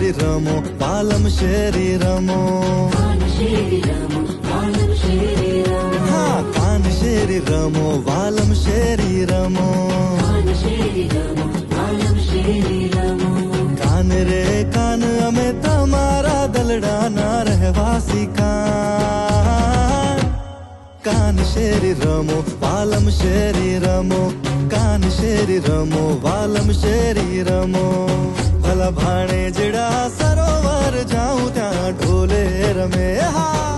શેરી રમો વાલમ શેરી રમો હા કાન શેરી રમો વાલમ શેરી રમો કાન રે કાન અમે તમારા દલડાના રહેવાસી કાન શેરી રમો વાલમ શેરી રમો કાન શેરી રમો વાલમ શેરી રમો ભલા ભાણે જડા સરોવર જાઉં ત્યાં ઢોલે રમે હા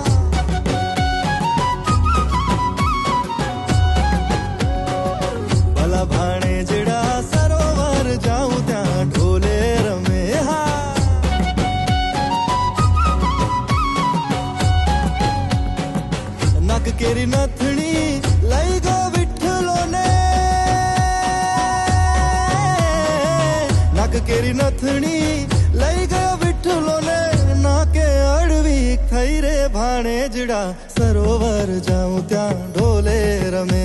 ભલા ભાણે જડા સરોવર જાઉં ત્યાં ઢોલે રમે હા નક કેરી નથણી લઈ ગો વિઠ્ઠલો ને નક કેરી નથણી લઈ ગયો વિઠ્ઠલો ને નાકે અડવી થઈ રે ભાણે જડા સરોવર જાઉં ત્યાં ઢોલે રમે